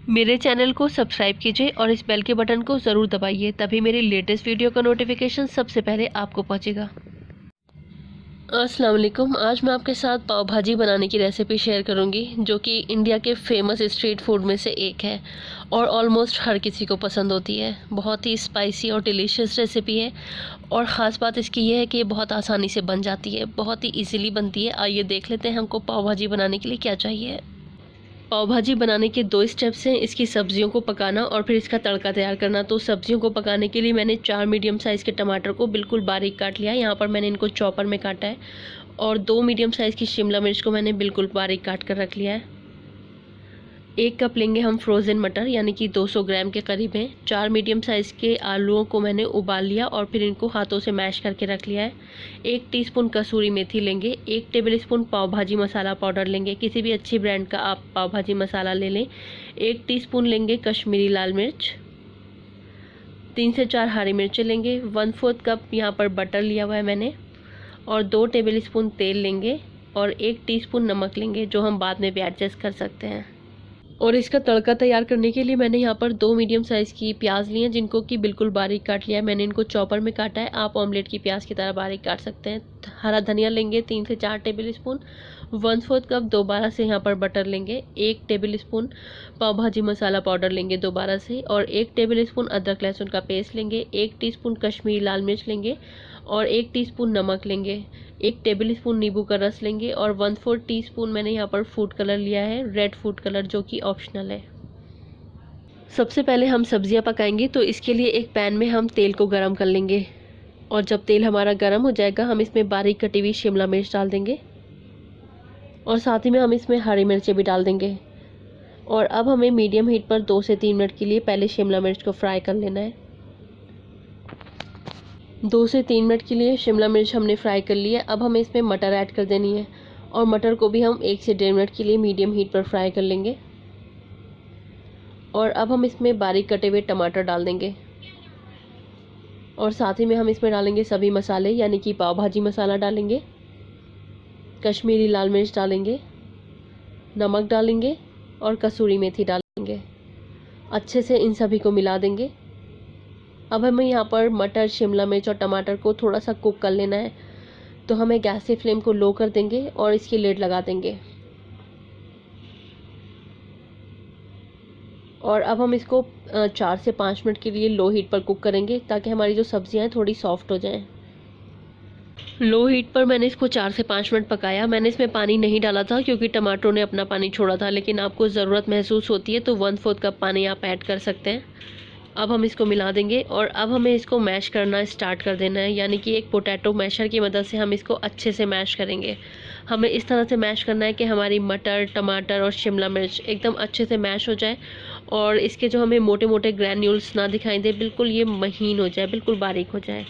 मेरे चैनल को सब्सक्राइब कीजिए और इस बेल के बटन को ज़रूर दबाइए, तभी मेरी लेटेस्ट वीडियो का नोटिफिकेशन सबसे पहले आपको पहुंचेगा। अस्सलाम वालेकुम। आज मैं आपके साथ पाव भाजी बनाने की रेसिपी शेयर करूंगी, जो कि इंडिया के फेमस स्ट्रीट फूड में से एक है और ऑलमोस्ट हर किसी को पसंद होती है। बहुत ही स्पाइसी और डिलीशियस रेसिपी है और ख़ास बात इसकी यह है कि ये बहुत आसानी से बन जाती है, बहुत ही ईजिली बनती है। आइए देख लेते हैं हमको पाव भाजी बनाने के लिए क्या चाहिए। पाव भाजी बनाने के 2 स्टेप्स हैं, इसकी सब्जियों को पकाना और फिर इसका तड़का तैयार करना। तो सब्जियों को पकाने के लिए मैंने 4 मीडियम साइज़ के टमाटर को बिल्कुल बारीक काट लिया है। यहाँ पर मैंने इनको चॉपर में काटा है और 2 मीडियम साइज़ की शिमला मिर्च को मैंने बिल्कुल बारीक काट कर रख लिया है। 1 कप लेंगे हम फ्रोज़न मटर, यानी कि 200 ग्राम के करीब हैं। 4 मीडियम साइज़ के आलूओं को मैंने उबाल लिया और फिर इनको हाथों से मैश करके रख लिया है। 1 टीस्पून कसूरी मेथी लेंगे। 1 टेबलस्पून पाव भाजी मसाला पाउडर लेंगे, किसी भी अच्छी ब्रांड का आप पाव भाजी मसाला ले लें। 1 टीस्पून लेंगे कश्मीरी लाल मिर्च। 3 से 4 हरी मिर्चें लेंगे। 1/4 कप यहाँ पर बटर लिया हुआ है मैंने और 2 टेबलस्पून तेल लेंगे और 1 टीस्पून नमक लेंगे, जो हम बाद में भी एडजस्ट कर सकते हैं। और इसका तड़का तैयार करने के लिए मैंने यहाँ पर 2 मीडियम साइज़ की प्याज ली हैं, जिनको कि बिल्कुल बारीक काट लिया है। मैंने इनको चॉपर में काटा है, आप ऑमलेट की प्याज की तरह बारीक काट सकते हैं। हरा धनिया लेंगे 3 से 4 टेबलस्पून। 1/4 कप दोबारा से यहाँ पर बटर लेंगे। 1 टेबलस्पून पाव भाजी मसाला पाउडर लेंगे दोबारा से और 1 टेबलस्पून अदरक लहसुन का पेस्ट लेंगे। 1 टीस्पून कश्मीरी लाल मिर्च लेंगे और 1 टीस्पून नमक लेंगे। 1 टेबलस्पून नींबू का रस लेंगे और 1/4 टीस्पून मैंने यहाँ पर फूड कलर लिया है, रेड फूड कलर, जो कि ऑप्शनल है। सबसे पहले हम सब्जियां पकाएंगे, तो इसके लिए एक पैन में हम तेल को गरम कर लेंगे और जब तेल हमारा गरम हो जाएगा हम इसमें बारीक कटी हुई शिमला मिर्च डाल देंगे और साथ ही में हम इसमें हरी मिर्चें भी डाल देंगे। और अब हमें मीडियम हीट पर 2 से 3 मिनट के लिए पहले शिमला मिर्च को फ्राई कर लेना है। 2 से 3 मिनट के लिए शिमला मिर्च हमने फ्राई कर लिया। अब हमें इसमें मटर ऐड कर देनी है और मटर को भी हम 1 से 1.5 मिनट के लिए मीडियम हीट पर फ्राई कर लेंगे। और अब हम इसमें बारीक कटे हुए टमाटर डाल देंगे और साथ ही में हम इसमें डालेंगे सभी मसाले, यानी कि पाव भाजी मसाला डालेंगे, कश्मीरी लाल मिर्च डालेंगे, नमक डालेंगे और कसूरी मेथी डालेंगे। अच्छे से इन सभी को मिला देंगे। अब हमें यहाँ पर मटर, शिमला मिर्च और टमाटर को थोड़ा सा कुक कर लेना है, तो हमें गैस की फ्लेम को लो कर देंगे और इसकी लिड लगा देंगे। और अब हम इसको 4 से 5 मिनट के लिए लो हीट पर कुक करेंगे, ताकि हमारी जो सब्जियां हैं थोड़ी सॉफ्ट हो जाएं। लो हीट पर मैंने इसको 4 से 5 मिनट पकाया। मैंने इसमें पानी नहीं डाला था क्योंकि टमाटरों ने अपना पानी छोड़ा था, लेकिन आपको ज़रूरत महसूस होती है तो 1/4 कप पानी आप ऐड कर सकते हैं। अब हम इसको मिला देंगे और अब हमें इसको मैश करना स्टार्ट कर देना है, यानी कि एक पोटैटो मैशर की मदद से हम इसको अच्छे से मैश करेंगे। हमें इस तरह से मैश करना है कि हमारी मटर, टमाटर और शिमला मिर्च एकदम अच्छे से मैश हो जाए और इसके जो हमें मोटे मोटे ग्रैन्यूल्स ना दिखाई दे, बिल्कुल ये महीन हो जाए, बिल्कुल बारीक हो जाए।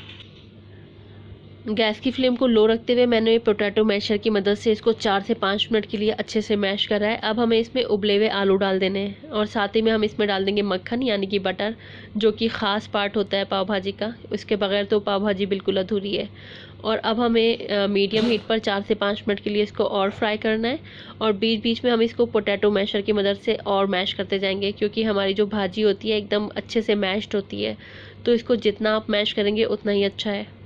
गैस की फ्लेम को लो रखते हुए मैंने पोटैटो मैशर की मदद से इसको 4 से 5 मिनट के लिए अच्छे से मैश करा है। अब हमें इसमें उबले हुए आलू डाल देने हैं और साथ ही में हम इसमें डाल देंगे मक्खन, यानी कि बटर, जो कि ख़ास पार्ट होता है पाव भाजी का। इसके बगैर तो पाव भाजी बिल्कुल अधूरी है। और अब हमें मीडियम हीट पर 4 से 5 मिनट के लिए इसको और फ्राई करना है और बीच बीच में हम इसको पोटैटो मैशर की मदद से और मैश करते जाएंगे, क्योंकि हमारी जो भाजी होती है एकदम अच्छे से मैश्ड होती है, तो इसको जितना आप मैश करेंगे उतना ही अच्छा है।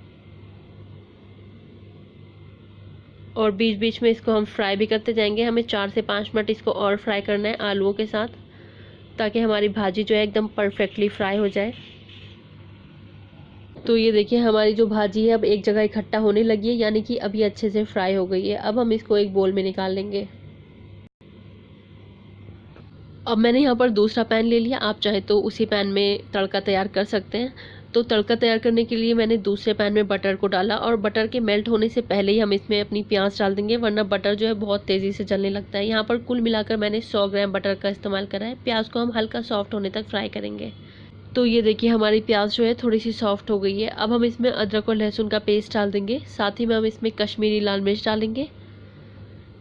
और बीच बीच में इसको हम फ्राई भी करते जाएंगे। हमें 4 से 5 मिनट इसको और फ्राई करना है आलूओं के साथ, ताकि हमारी भाजी जो है एकदम परफेक्टली फ्राई हो जाए। तो ये देखिए हमारी जो भाजी है अब एक जगह इकट्ठा होने लगी है, यानी कि अभी अच्छे से फ्राई हो गई है। अब हम इसको एक बोल में निकाल लेंगे। अब मैंने यहाँ पर दूसरा पैन ले लिया, आप चाहे तो उसी पैन में तड़का तैयार कर सकते हैं। तो तड़का तैयार करने के लिए मैंने दूसरे पैन में बटर को डाला और बटर के मेल्ट होने से पहले ही हम इसमें अपनी प्याज डाल देंगे, वरना बटर जो है बहुत तेज़ी से जलने लगता है। यहाँ पर कुल मिलाकर मैंने 100 ग्राम बटर का इस्तेमाल करा है। प्याज को हम हल्का सॉफ्ट होने तक फ्राई करेंगे। तो ये देखिए हमारी प्याज जो है थोड़ी सी सॉफ्ट हो गई है। अब हम इसमें अदरक और लहसुन का पेस्ट डाल देंगे, साथ ही में हम इसमें कश्मीरी लाल मिर्च डालेंगे,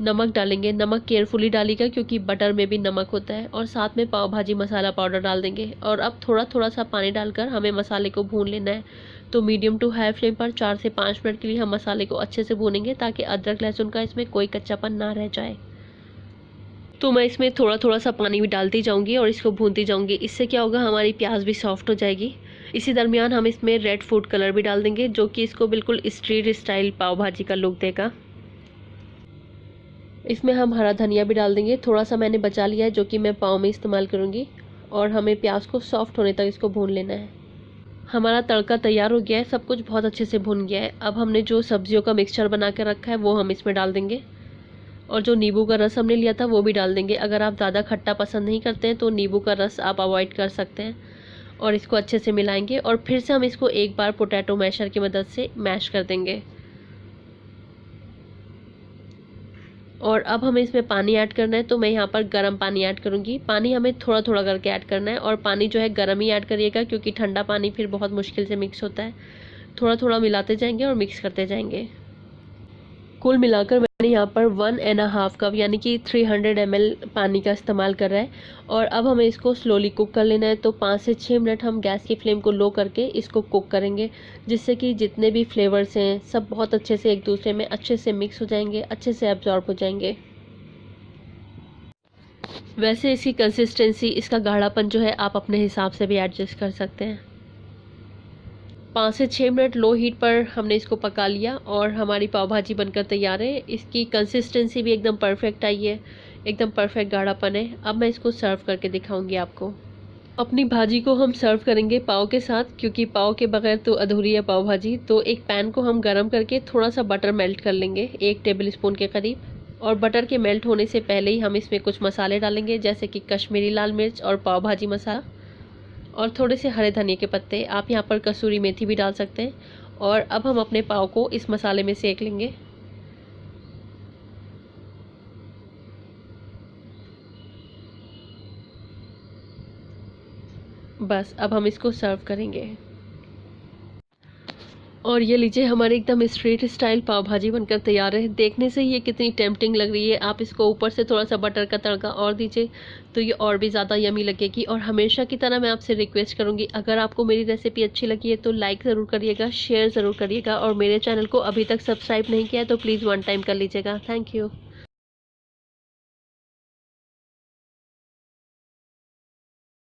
नमक डालेंगे। नमक केयरफुली डालिएगा क्योंकि बटर में भी नमक होता है। और साथ में पाव भाजी मसाला पाउडर डाल देंगे और अब थोड़ा थोड़ा सा पानी डालकर हमें मसाले को भून लेना है। तो मीडियम टू हाई फ्लेम पर 4 से 5 मिनट के लिए हम मसाले को अच्छे से भूनेंगे, ताकि अदरक लहसुन का इसमें कोई कच्चापन ना रह जाए। तो मैं इसमें थोड़ा थोड़ा सा पानी भी डालती जाऊंगी और इसको भूनती जाऊंगी। इससे क्या होगा, हमारी प्याज भी सॉफ्ट हो जाएगी। इसी दरमियान हम इसमें रेड फूड कलर भी डाल देंगे, जो कि इसको बिल्कुल स्ट्रीट स्टाइल पाव भाजी का लुक देगा। इसमें हम हरा धनिया भी डाल देंगे, थोड़ा सा मैंने बचा लिया है जो कि मैं पाव में इस्तेमाल करूँगी। और हमें प्याज को सॉफ्ट होने तक इसको भून लेना है। हमारा तड़का तैयार हो गया है, सब कुछ बहुत अच्छे से भुन गया है। अब हमने जो सब्जियों का मिक्सचर बना के रखा है वो हम इसमें डाल देंगे, और जो नींबू का रस हमने लिया था वो भी डाल देंगे। अगर आप ज़्यादा खट्टा पसंद नहीं करते हैं तो नींबू का रस आप अवॉइड कर सकते हैं। और इसको अच्छे से मिलाएंगे और फिर से हम इसको एक बार पोटैटो मैशर की मदद से मैश कर देंगे। और अब हमें इसमें पानी ऐड करना है, तो मैं यहाँ पर गर्म पानी ऐड करूँगी। पानी हमें थोड़ा थोड़ा करके ऐड करना है, और पानी जो है गर्म ही ऐड करिएगा, क्योंकि ठंडा पानी फिर बहुत मुश्किल से मिक्स होता है। थोड़ा थोड़ा मिलाते जाएंगे और मिक्स करते जाएंगे। कुल मिलाकर मैंने यहाँ पर 1.5 कप यानी कि 300 ml पानी का इस्तेमाल कर रहा है। और अब हमें इसको स्लोली कुक कर लेना है। तो 5 से 6 मिनट हम गैस की फ्लेम को लो करके इसको कुक करेंगे, जिससे कि जितने भी फ्लेवर्स हैं सब बहुत अच्छे से एक दूसरे में अच्छे से मिक्स हो जाएंगे, अच्छे से एब्जॉर्ब हो जाएंगे। वैसे इसकी कंसिस्टेंसी, इसका गाढ़ापन जो है आप अपने हिसाब से भी एडजस्ट कर सकते हैं। 5 से 6 मिनट लो हीट पर हमने इसको पका लिया और हमारी पाव भाजी बनकर तैयार है। इसकी कंसिस्टेंसी भी एकदम परफेक्ट आई है, एकदम परफेक्ट गाढ़ापन है। अब मैं इसको सर्व करके दिखाऊंगी आपको। अपनी भाजी को हम सर्व करेंगे पाव के साथ, क्योंकि पाव के बगैर तो अधूरी है पाव भाजी। तो एक पैन को हम गरम करके थोड़ा सा बटर मेल्ट कर लेंगे, 1 टेबल स्पून के करीब। और बटर के मेल्ट होने से पहले ही हम इसमें कुछ मसाले डालेंगे, जैसे कि कश्मीरी लाल मिर्च और पाव भाजी मसाला और थोड़े से हरे धनिया के पत्ते। आप यहाँ पर कसूरी मेथी भी डाल सकते हैं। और अब हम अपने पाव को इस मसाले में सेक लेंगे। बस अब हम इसको सर्व करेंगे। और ये लीजिए, हमारे एकदम स्ट्रीट स्टाइल पाव भाजी बनकर तैयार है। देखने से ही ये कितनी टेम्पटिंग लग रही है। आप इसको ऊपर से थोड़ा सा बटर का तड़का और दीजिए तो ये और भी ज़्यादा यमी लगेगी। और हमेशा की तरह मैं आपसे रिक्वेस्ट करूँगी, अगर आपको मेरी रेसिपी अच्छी लगी है तो लाइक ज़रूर करिएगा, शेयर ज़रूर करिएगा, और मेरे चैनल को अभी तक सब्सक्राइब नहीं किया है तो प्लीज़ 1 टाइम कर लीजिएगा। Thank you.